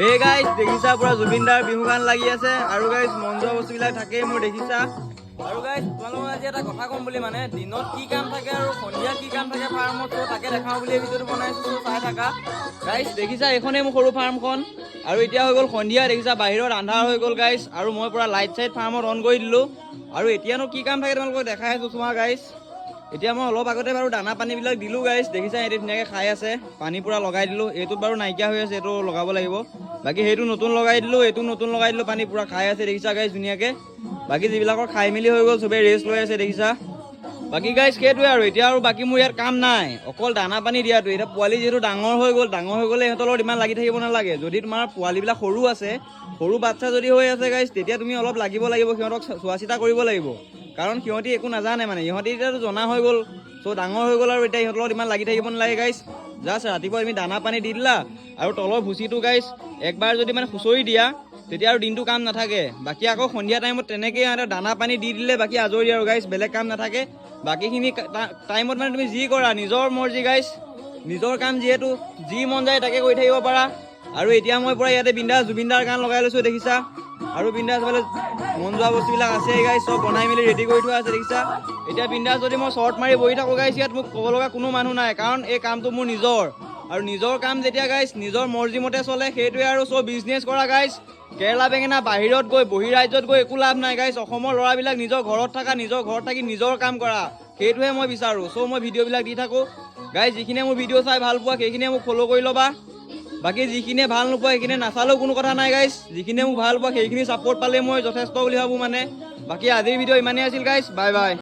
Hey guys দেখিছা পুৰা জুবিনদাৰ বিহু গান লাগি আছে আৰু গাইজ মন যোৱা বস্তুবিলাক থাকেই মোৰ দেখিছা। আৰু গাইজ তোমালোকক আজি এটা কথা ক'ম বুলি মানে দিনত কি কাম থাকে আৰু সন্ধিয়া কি কাম থাকে ফাৰ্মত তাকে দেখাওঁ বুলি ভিডিঅ'টো বনাইছোঁ চাই থাকা। গাইজ দেখিছা এইখনেই মোৰ সৰু ফাৰ্মখন আৰু এতিয়া হৈ গ'ল সন্ধিয়া দেখিছা বাহিৰত আন্ধাৰ হৈ গ'ল গাইজ আৰু মই পুৰা লাইট চাইট ফাৰ্মত অন কৰি দিলোঁ আৰু এতিয়ানো কি কাম থাকে তোমালোকক দেখাই আছোঁ চোৱা গাইজ। এতিয়া মই অলপ আগতে বাৰু দানা পানীবিলাক দিলোঁ গাইজ দেখিছা এটি ধুনীয়াকৈ খাই আছে পানী পুৰা লগাই দিলোঁ এইটোত বাৰু নাইকিয়া হৈ আছে এইটো লগাব লাগিব বাকী সেইটো নতুন লগাই দিলোঁ এইটো নতুন লগাই দিলোঁ পানী পুৰা খাই আছে দেখিছা গাইজ ধুনীয়াকৈ বাকী যিবিলাকৰ খাই মেলি হৈ গ'ল চবেই ৰেষ্ট লৈ আছে দেখিছা। বাকী গাইজ সেইটোৱে আৰু এতিয়া আৰু বাকী মোৰ ইয়াত কাম নাই অকল দানা পানী দিয়াটো এতিয়া পোৱালি যিহেতু ডাঙৰ হৈ গ'লে ইহঁতৰ লগত ইমান লাগি থাকিব নালাগে যদি তোমাৰ পোৱালিবিলাক সৰু আছে সৰু বাচ্ছা যদি হৈ আছে গাইজ তেতিয়া তুমি অলপ লাগিব সিহঁতক চোৱা চিতা কৰিব লাগিব কাৰণ সিহঁতি একো নাজানে মানে ইহঁতি এতিয়াতো জনা হৈ গ'ল চ' ডাঙৰ হৈ গ'ল আৰু এতিয়া ইহঁতৰ লগত ইমান লাগি থাকিব নালাগে গাইজ জাষ্ট ৰাতিপুৱা তুমি দানা পানী দি দিলা আৰু তলৰ ভুচিটো গাইজ একবাৰ যদি মানে খুচৰি দিয়া তেতিয়া আৰু দিনটো কাম নাথাকে বাকী আকৌ সন্ধিয়া টাইমত তেনেকৈ দানা পানী দি দিলে বাকী আজৰি আৰু গাইজ বেলেগ কাম নাথাকে বাকীখিনি টাইমত মানে তুমি যি কৰা নিজৰ মৰ্জি গাইজ নিজৰ কাম যিহেতু যি মন যায় তাকে কৰি থাকিব পাৰা। আৰু এতিয়া মই পুৰা ইয়াতে বিন্দাছ জুবিনদাৰ গান লগাই লৈছোঁ দেখিছা আৰু বিন্দাছ বোলে মন যোৱা বস্তুবিলাক আছে গাইজ চব বনাই মেলি ৰেডি কৰি থোৱা আছে দেখিছা। এতিয়া বিন্দাছ যদি মই শ্বৰ্ট মাৰি বহি থাকোঁ গাইজ ইয়াত মোক ক'ব লগা কোনো মানুহ নাই কাৰণ এই কামটো মোৰ নিজৰ আৰু নিজৰ কাম যেতিয়া গাইজ নিজৰ মৰ্জিমতে চলে সেইটোৱে আৰু চব বিজনেছ কৰা গাইজ কেৰেলা বেঙেনা বাহিৰত গৈ বহি ৰাজ্যত গৈ একো লাভ নাই গাইজ অসমৰ ল'ৰাবিলাক নিজৰ ঘৰত থাকি নিজৰ কাম কৰা সেইটোহে মই বিচাৰোঁ চ' মই ভিডিঅ'বিলাক দি থাকোঁ গাইজ যিখিনিয়ে মোৰ ভিডিঅ' চাই ভাল পোৱা সেইখিনিয়ে মোক ফ'ল' কৰি ল'বা বাকী যিখিনিয়ে ভাল নোপোৱা সেইখিনিয়ে নাচালেও কোনো কথা নাই গাইজ যিখিনিয়ে মোক ভাল পোৱা সেইখিনি ছাপোৰ্ট পালে মই যথেষ্ট বুলি ভাবোঁ মানে বাকী আজিৰ ভিডিঅ' ইমানেই আছিল গাইজ বাই বাই।